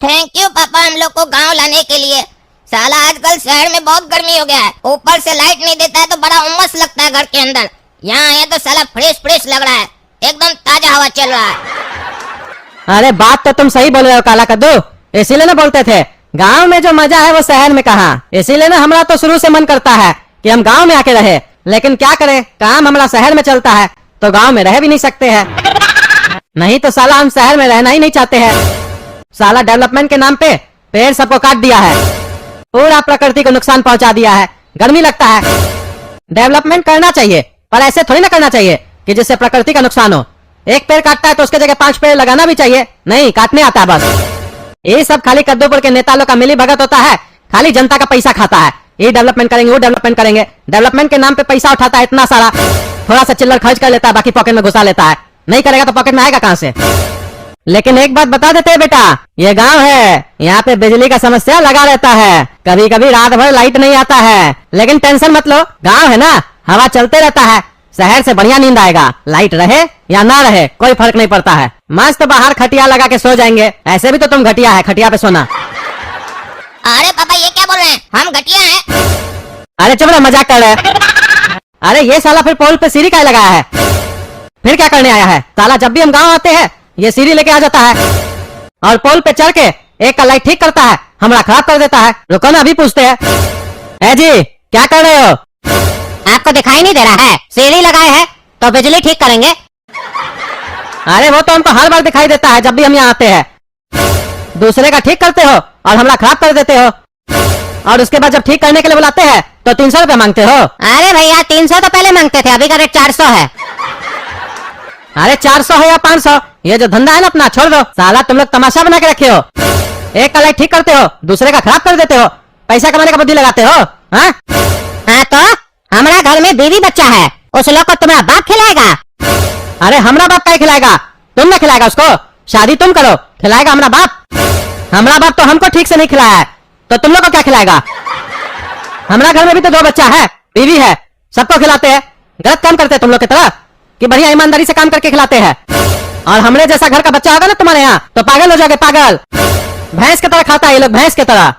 Thank you पापा हम लोग को गांव लाने के लिए। साला आजकल शहर में बहुत गर्मी हो गया है, ऊपर से लाइट नहीं देता है तो बड़ा उमस लगता है घर के अंदर। यहाँ आया तो साला फ्रेश फ्रेश लग रहा है, एकदम ताजा हवा चल रहा है। अरे बात तो तुम सही बोल रहे हो काला कद्दू, इसीलिए ना बोलते थे गांव में जो मजा है वो शहर में कहाँ। इसीलिए ना हमारा तो शुरू से मन करता है कि हम गांव में आके रहे, लेकिन क्या करें काम हमारा शहर में चलता है तो गांव में रह भी नहीं सकते हैं। नहीं तो साला हम शहर में रहना ही नहीं चाहते हैं। साला डेवलपमेंट के नाम पे पेड़ सबको काट दिया है, पूरा प्रकृति को नुकसान पहुंचा दिया है, गर्मी लगता है। डेवलपमेंट करना चाहिए पर ऐसे थोड़ी ना करना चाहिए कि जिससे प्रकृति का नुकसान हो। एक पेड़ काटता है तो उसके जगह 5 पेड़ लगाना भी चाहिए, नहीं काटने आता है बस। ये सब खाली कद्दूपुर के नेता लोग का मिली भगत होता है, खाली जनता का पैसा खाता है। ये डेवलपमेंट करेंगे वो डेवलपमेंट करेंगे, डेवलपमेंट के नाम पे पैसा उठाता है इतना सारा, थोड़ा सा चिल्लर खर्च कर लेता है, बाकी पॉकेट में घुसा लेता है। नहीं करेगा तो पॉकेट में आएगा कहां से। लेकिन एक बात बता देते हैं बेटा, ये गांव है, यहाँ पे बिजली का समस्या लगा रहता है, कभी कभी रात भर लाइट नहीं आता है। लेकिन टेंशन मत लो, गांव है ना, हवा चलते रहता है। शहर से बढ़िया नींद आएगा, लाइट रहे या ना रहे कोई फर्क नहीं पड़ता है। मस्त बाहर खटिया लगा के सो जाएंगे, ऐसे भी तो तुम घटिया है, खटिया पे सोना। अरे पापा ये क्या बोल रहे हैं, हम घटिया हैं? अरे चुप रहो, मजाक कर रहे हैं। अरे ये साला फिर पोल पे सीढ़ी का लगाया है, फिर क्या करने आया है? साला जब भी हम गांव आते हैं ये सीढ़ी लेके आ जाता है और पोल पे चढ़ के एक का लाइट ठीक करता है, हमारा खराब कर देता है। रुको ना अभी पूछते हैं। ए जी क्या कर रहे हो? आपको दिखाई नहीं दे रहा है, सीढ़ी लगाए हैं तो बिजली ठीक करेंगे। अरे वो तो हमको हर बार दिखाई देता है जब भी हम यहाँ आते हैं। दूसरे का ठीक करते हो और हमारा खराब कर देते हो, और उसके बाद जब ठीक करने के लिए बुलाते हैं तो 300 रुपए मांगते हो। अरे भैया 300 तो पहले मांगते थे, अभी का रेट 400 है। अरे 400 है या 500, ये जो धंधा है ना अपना छोड़ दो। साला तुम लोग तमाशा बना के रखे हो, एक का लाइट ठीक करते हो दूसरे का खराब कर देते हो, पैसा कमाने का बुद्धि लगाते हो। हाँ तो हमारा घर में बीवी बच्चा है, उस लोग को तुम्हारा बाप खिलाएगा। अरे हमारा बाप क्या खिलाएगा, तुम ना खिलाएगा उसको, शादी तुम करो खिलाएगा हमारा बाप। हमारा बाप तो हमको ठीक से नहीं खिलाया है तो तुम लोग को क्या खिलाएगा? हमारा घर में भी तो 2 बच्चा है, बीवी है, सबको खिलाते हैं। गलत काम करते हैं तुम लोग की तरह कि बढ़िया ईमानदारी से काम करके खिलाते हैं। और हमरे जैसा घर का बच्चा होगा ना तुम्हारे यहाँ तो पागल हो जाओगे, पागल। भैंस की तरह खाता है ये लोग, भैंस की तरह।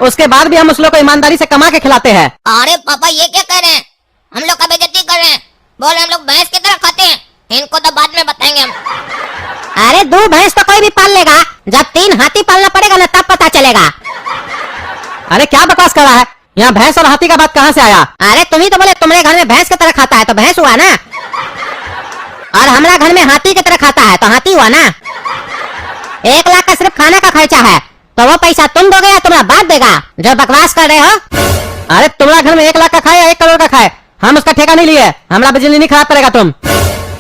उसके बाद भी हम उस लोग को ईमानदारी से कमा के खिलाते हैं। अरे पापा ये क्या कह रहे हैं, हम लोग का बेइज्जती कर रहे हैं। बोले हम लोग भैंस की तरह खाते हैं, इनको तो बाद में बताएंगे हम। अरे 2 भैंस तो कोई भी पाल लेगा, जब 3 हाथी पालना पड़ेगा ना तब पता चलेगा। अरे क्या बकवास कर रहा है, यहाँ भैंस और हाथी का बात कहाँ से आया? अरे तुम ही तो बोले तुम्हारे घर में भैंस की तरह खाता है तो भैंस हुआ ना, और हमारा घर में हाथी की तरह खाता है तो हाथी हुआ ना। 1 लाख का सिर्फ खाना का खर्चा है तो वो पैसा तुम दोगे या तुम्हारा बाप देगा? जो बकवास कर रहे हो। अरे तुम्हारा घर में 1 लाख का खाए या 1 करोड़ का खाए, हम उसका ठेका नहीं लिए, हमारा बिजली नहीं खराब करेगा तुम।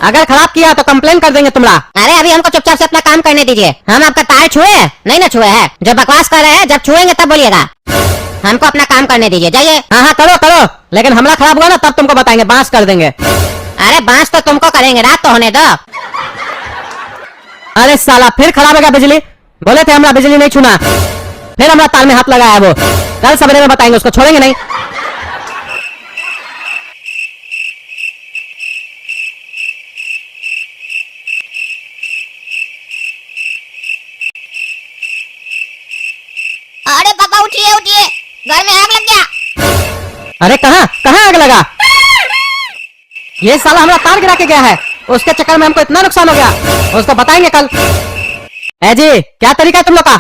अगर खराब किया तो कंप्लेन कर देंगे तुम्हारा। अरे अभी हमको चुपचाप से अपना काम करने दीजिए, हम आपका तार छुए नहीं ना छुए है, जो बकवास कर रहे हैं जब छुएंगे तब बोलिएगा। हमको अपना काम करने दीजिए, जाइए। हाँ करो करो, लेकिन हमारा खराब हुआ ना तब तुमको बताएंगे, बांस कर देंगे। अरे बांस तो तुमको करेंगे, रात तो होने दो। अरे साला फिर खराब है क्या बिजली? बोले थे हमारा बिजली नहीं छूना, फिर हमारा तार में हाथ लगाया है वो। कल सवेरे में बताएंगे, उसको छोड़ेंगे नहीं। अरे पापा उठिए उठिए, घर में आग लग गया। अरे कहाँ कहाँ आग लगा? ये साला हमारा तार गिरा के गया है, उसके चक्कर में हमको इतना नुकसान हो गया, उसको बताएंगे कल। ए जी क्या तरीका है तुम लोग का?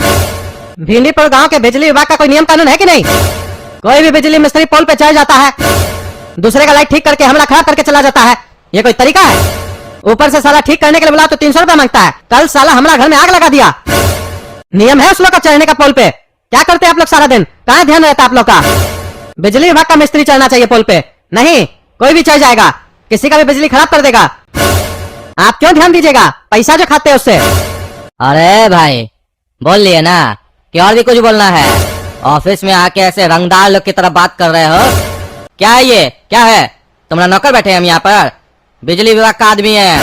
भिंडीपुर गांव के बिजली विभाग का कोई नियम कानून है कि नहीं? कोई भी बिजली मिस्त्री पोल पे चढ़ जाता है, दूसरे का लाइट ठीक करके हमारा खराब करके चला जाता है, ये कोई तरीका है? ऊपर से साला ठीक करने के लिए बुलाओ तो 300 रुपया मांगता है। कल साला हमारा घर में आग लगा दिया। नियम है उस लोग का चढ़ने का पोल पे? क्या करते हैं आप लोग सारा दिन, कहाँ ध्यान रहता है आप लोग का? बिजली विभाग का मिस्त्री चढ़ना चाहिए पोल पे, नहीं कोई भी चढ़ जाएगा, किसी का भी बिजली खराब कर देगा। आप क्यों ध्यान दीजिएगा, पैसा जो खाते हैं उससे। अरे भाई बोल लिए ना कि और भी कुछ बोलना है? ऑफिस में आके ऐसे रंगदार लोग की तरह बात कर रहे हो, क्या है ये, क्या है? तुम्हारा नौकर बैठे हैं हम यहाँ पर, बिजली विभाग का आदमी है,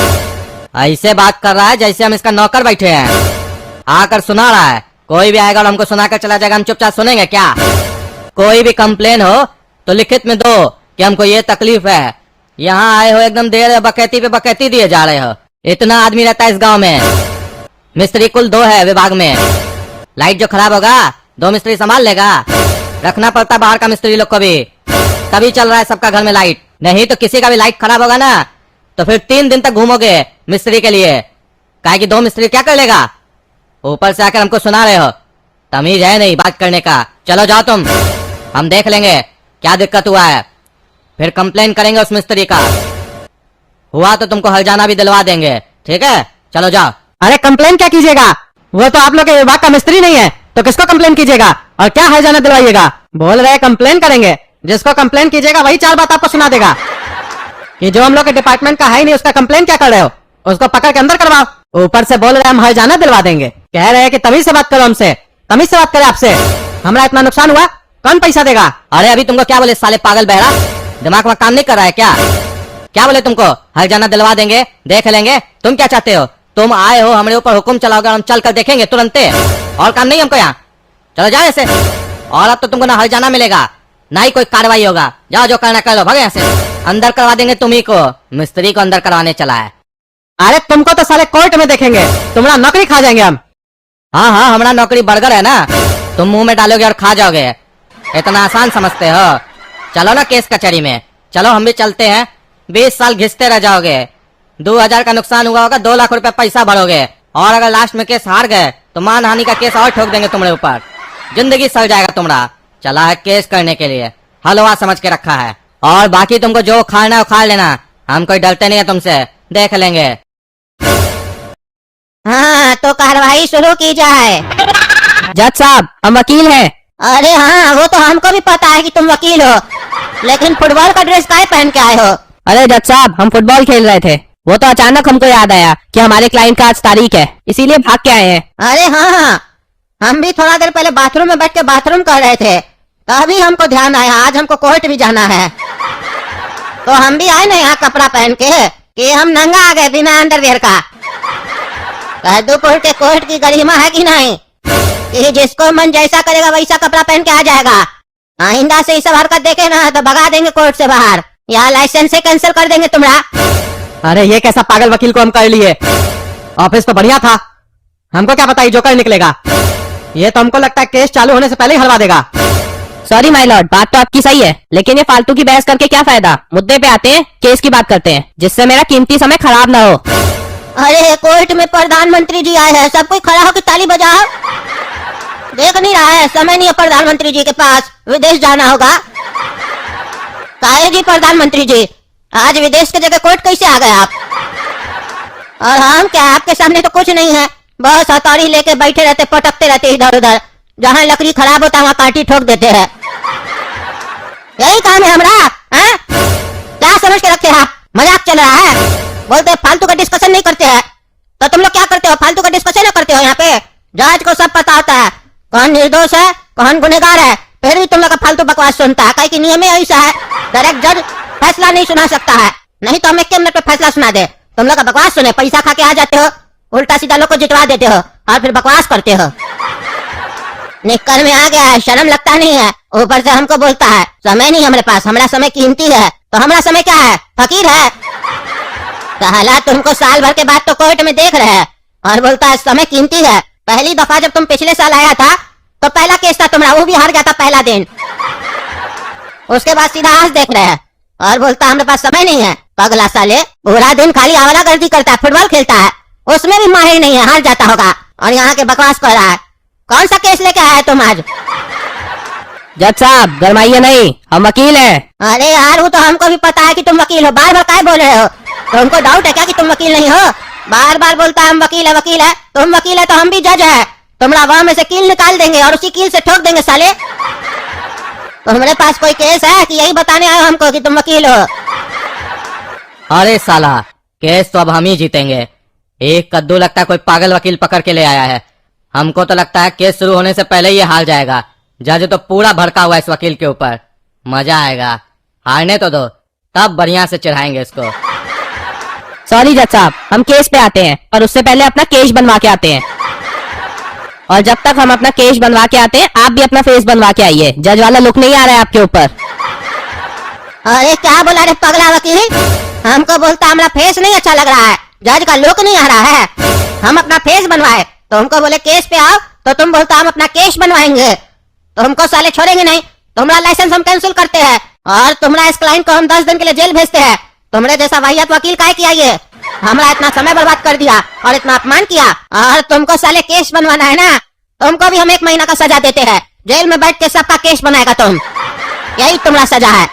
ऐसे बात कर रहा है जैसे हम इसका नौकर बैठे हैं। आकर सुना रहा है, कोई भी आएगा और हमको सुनाकर चला जाएगा, हम चुपचाप सुनेंगे क्या? कोई भी कंप्लेन हो तो लिखित में दो कि हमको ये तकलीफ है। यहाँ आए हो एकदम देर बकैती पे बकैती दिए जा रहे हो। इतना आदमी रहता है इस गांव में, मिस्त्री कुल 2 है विभाग में। लाइट जो खराब होगा 2 मिस्त्री संभाल लेगा। रखना पड़ता बाहर का मिस्त्री लोग को भी, तभी चल रहा है सबका घर में लाइट। नहीं तो किसी का भी लाइट खराब होगा ना तो फिर 3 दिन तक घूमोगे मिस्त्री के लिए। काहे कि 2 मिस्त्री क्या कर लेगा? ऊपर से आकर हमको सुना रहे हो, तमीज है नहीं बात करने का। चलो जाओ तुम, हम देख लेंगे क्या दिक्कत हुआ है, फिर कंप्लेन करेंगे उस मिस्त्री का। हुआ तो तुमको हर्जाना भी दिलवा देंगे, ठीक है? चलो जाओ। अरे कंप्लेन क्या कीजिएगा? वो तो आप लोग के विभाग का मिस्त्री नहीं है, तो किसको कंप्लेन कीजिएगा और क्या हर्जाना दिलवाइएगा? बोल रहे कंप्लेन करेंगे, जिसको कंप्लेन कीजिएगा वही 4 बात आपको सुना देगा। कि जो हम लोग के डिपार्टमेंट का है ही नहीं उसका कंप्लेन क्या कर रहे हो? उसको पकड़ के अंदर करवाओ। ऊपर से बोल रहे हम हर्जाना दिलवा देंगे। कह रहे हैं कि तमीज से बात करो हमसे, तमीज से बात करे आपसे। हमारा इतना नुकसान हुआ, कौन पैसा देगा? अरे अभी तुमको क्या बोले साले पागल बहरा, दिमाग में काम नहीं कर रहा है क्या? क्या बोले तुमको? हर्जाना दिलवा देंगे, देख लेंगे। तुम क्या चाहते हो? तुम आए हो हमारे ऊपर हुक्म चलाओगे, हम चल कर देखेंगे तुरंते। और काम नहीं हमको यहाँ, चलो जाओ ऐसे। और अब तो तुमको ना हर्जाना मिलेगा ना ही कोई कार्रवाई होगा। जाओ जो करना कर लो, भागे यहाँ से। अंदर करवा देंगे तुम्ही को, मिस्त्री को अंदर करवाने चला है। अरे तुमको तो साले कोर्ट में देखेंगे, तुम्हारा नौकरी खा जाएंगे हम। हाँ हाँ, हमारा नौकरी बर्गर है ना, तुम मुंह में डालोगे और खा जाओगे। इतना आसान समझते हो? चलो ना केस कचहरी में, चलो हम भी चलते हैं। 20 साल घिसते रह जाओगे। 2000 का नुकसान हुआ होगा, 2 लाख रुपए पैसा भरोगे। और अगर लास्ट में केस हार गए तो मानहानि का केस और ठोक देंगे तुम्हारे ऊपर, जिंदगी सड़ जाएगा तुम्हारा। चला है केस करने के लिए, हलवा समझ के रखा है। और बाकी तुमको जो खाना है खाड़ लेना, हम कोई डरते नहीं है तुमसे, देख लेंगे। हाँ तो कार्रवाई शुरू की जाए। जज साहब हम वकील हैं। अरे हाँ, वो तो हमको भी पता है कि तुम वकील हो, लेकिन फुटबॉल का ड्रेस काहे पहन के आए हो? अरे जज साहब हम फुटबॉल खेल रहे थे, वो तो अचानक हमको याद आया कि हमारे क्लाइंट का आज तारीख है, इसीलिए भाग के आए हैं। अरे हाँ, हम भी थोड़ा देर पहले बाथरूम में बैठ के बाथरूम कर रहे थे, तभी हमको ध्यान आया आज हमको कोर्ट भी जाना है। तो हम भी आए ना यहाँ कपड़ा पहन के कि हम नंगा आ गए बिना अंडरवियर का। कद्दूपुर के कोर्ट की गरिमा है कि नहीं कि जिसको मन जैसा करेगा वैसा कपड़ा पहन के आ जाएगा। आइंदा से ये सब हरकत देखे ना तो भगा देंगे कोर्ट से बाहर, या लाइसेंस से कैंसिल कर देंगे तुम्हारा। अरे ये कैसा पागल वकील को हम कर लिए? ऑफिस तो बढ़िया था, हमको क्या पता जोकर निकलेगा। ये तो हमको लगता है केस चालू होने से पहले ही हलवा देगा। सॉरी माय लॉर्ड, बात तो आपकी सही है, लेकिन ये फालतू की बहस करके क्या फायदा? मुद्दे पे आते हैं, केस की बात करते हैं, जिससे मेरा कीमती समय खराब ना हो। अरे कोर्ट में प्रधानमंत्री जी आए हैं, सब कोई खड़ा होकर ताली बजाओ। देख नहीं रहा है, समय नहीं है प्रधानमंत्री जी के पास, विदेश जाना होगा। काहे जी प्रधानमंत्री जी, आज विदेश की जगह कोर्ट कैसे आ गए आप? और हम क्या, आपके सामने तो कुछ नहीं है, बस हथौड़ी लेके बैठे रहते, पटकते रहते इधर उधर, जहाँ लकड़ी खराब होता है वहाँ कांटी ठोक देते हैं। यही काम है हमारा, हैं? क्या समझ के रखते हैं आप? मजाक चल रहा है? बोलते हैं फालतू का डिस्कशन नहीं करते हैं, तो तुम लोग क्या करते हो? फालतू का डिस्कशन ना करते हो यहाँ पे? जज को सब पता होता है कौन निर्दोष है कौन गुनहगार है, फिर भी तुम लोग का फालतू बकवास सुनता है। कहीं की नियम ही ऐसा है, डायरेक्ट जज फैसला नहीं सुना सकता है, नहीं तो हम 1 मिनट में फैसला सुना दे। तुम लोग का बकवास सुने, पैसा खा के आ जाते हो, उल्टा सीधा लोग को जितवा देते हो और फिर बकवास करते हो। निक्कर में आ गया है, शर्म लगता नहीं है, ऊपर से हमको बोलता है समय नहीं हमारे पास, हमारा समय कीमती है। तो हमारा समय क्या है? फकीर है। साला तुमको साल भर के बाद तो कोर्ट में देख रहे हैं और बोलता है समय कीमती है। पहली दफा जब तुम पिछले साल आया था तो पहला केस था तुम्हारा, वो भी हार गया था पहला दिन। उसके बाद सीधा आज देख रहे हैं और बोलता हमारे पास समय नहीं है। पगला साले, पूरा दिन खाली आवारागर्दी करता है, फुटबॉल खेलता है, उसमें भी माहिर नहीं है, हार जाता होगा, और यहाँ के बकवास कर रहा है। कौन सा केस लेके आया तुम आज? जज साहब गरमाइए नहीं, हम वकील हैं। अरे यार वो तो हमको भी पता है कि तुम वकील हो, बार बार काय बोल रहे हो? तुमको डाउट है क्या कि तुम वकील नहीं हो? बार बार बोलता है हम वकील है वकील है। तुम वकील है तो हम भी जज है, तुम्हारा वहां में से कील निकाल देंगे और उसी कील से ठोक देंगे साले। तुम्हारे पास कोई केस है कि यही बताने आए हो हमको कि तुम वकील हो? अरे साला, केस तो अब हम ही जीतेंगे। एक कद्दू लगता है कोई पागल वकील पकड़ के ले आया है। हमको तो लगता है केस शुरू होने से पहले ही हार जाएगा। जज तो पूरा भड़का हुआ है इस वकील के ऊपर, मजा आएगा। हारने तो दो, तब बढ़िया से चढ़ाएंगे इसको। सॉरी जज साहब, हम केस पे आते हैं, पर उससे पहले अपना केश बनवा के आते हैं। और जब तक हम अपना केश बनवा के आते हैं, आप भी अपना फेस बनवा के आइए। जज वाला लुक नहीं आ रहा है आपके ऊपर। अरे क्या बोला रे पगला वकील? हमको बोलता हमारा फेस नहीं अच्छा लग रहा है, जज का लुक नहीं आ रहा है। हम अपना फेस बनवाए तो हमको बोले केस पे आओ, तो तुम बोलते हम अपना केस बनवाएंगे, तो हमको साले छोड़ेंगे नहीं। तुम्हारा लाइसेंस हम कैंसिल करते हैं और तुम्हारा इस क्लाइंट को हम 10 दिन के लिए जेल भेजते हैं। तुमने जैसा वाहियात वकील काहे किया ये? हमारा इतना समय बर्बाद कर दिया और इतना अपमान किया, और तुमको साले केस बनवाना है ना, तुमको भी हम 1 महीना का सजा देते हैं। जेल में बैठ के सबका केस बनाएगा तुम, यही तुम्हारा सजा है।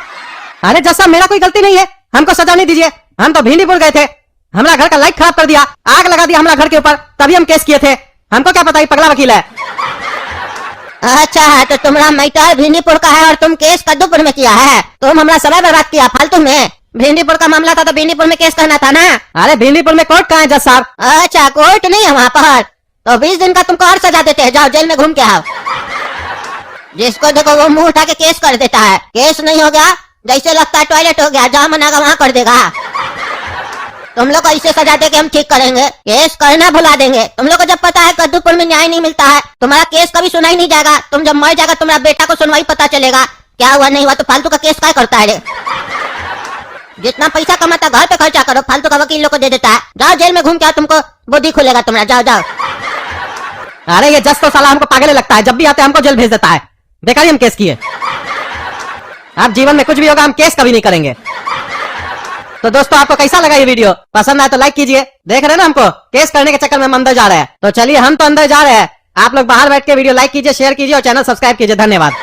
अरे जज साहब, मेरा कोई गलती नहीं है, हमको सजा नहीं दीजिए। हम तो भिंडीपुर गए थे, हमारा घर का लाइट खराब कर दिया, आग लगा दिया हमारा घर के ऊपर, तभी हम केस किए थे। हमको क्या पता ये पगला वकील है। अच्छा है, तो तुम्हारा मैटर भिंडीपुर का है और तुम केस कद्दूपुर में किया है। तुम हमारा समय बर्बाद किया फालतू में। भिंडीपुर का मामला था तो भिंडीपुर में केस करना था ना। अरे भिंडीपुर में कोर्ट कहाँ है जज साहब? अच्छा, कोर्ट नहीं है वहाँ पर, तो 20 दिन का तुमको और सजा देते हैं। जाओ जेल में घूम के आओ। जिसको देखो वो मुंह उठा के केस कर देता है। केस नहीं हो गया, जैसे लगता है टॉयलेट हो गया, जहाँ मनागा वहाँ कर देगा। तुम लोग को ऐसे सजा दे के हम ठीक करेंगे, केस करना भुला देंगे। तुम लोग को जब पता है कद्दूपुर में न्याय नहीं मिलता है, तुम्हारा केस कभी सुनाई नहीं जाएगा। तुम जब मर जाएगा तुम्हारा बेटा को सुनवाई पता चलेगा, क्या हुआ नहीं हुआ, तो फालतू का केस क्या करता है रे? जितना पैसा कमाता घर पे खर्चा करो, फालतू का वकील लोग को दे देता है। जाओ जेल में घूम के आओ, तुमको बुद्धि खुलेगा तुम्हारा। जाओ जाओ। अरे ये जज तो साला हमको पागल लगता है, जब भी आते हमको जेल भेज देता है। बेकार ही हम केस किए। अब जीवन में कुछ भी होगा हम केस कभी नहीं करेंगे। तो दोस्तों, आपको कैसा लगा ये वीडियो? पसंद आए तो लाइक कीजिए। देख रहे हैं ना हमको केस करने के चक्कर में हम अंदर जा रहे हैं, तो चलिए हम तो अंदर जा रहे हैं। आप लोग बाहर बैठ के वीडियो लाइक कीजिए, शेयर कीजिए और चैनल सब्सक्राइब कीजिए। धन्यवाद।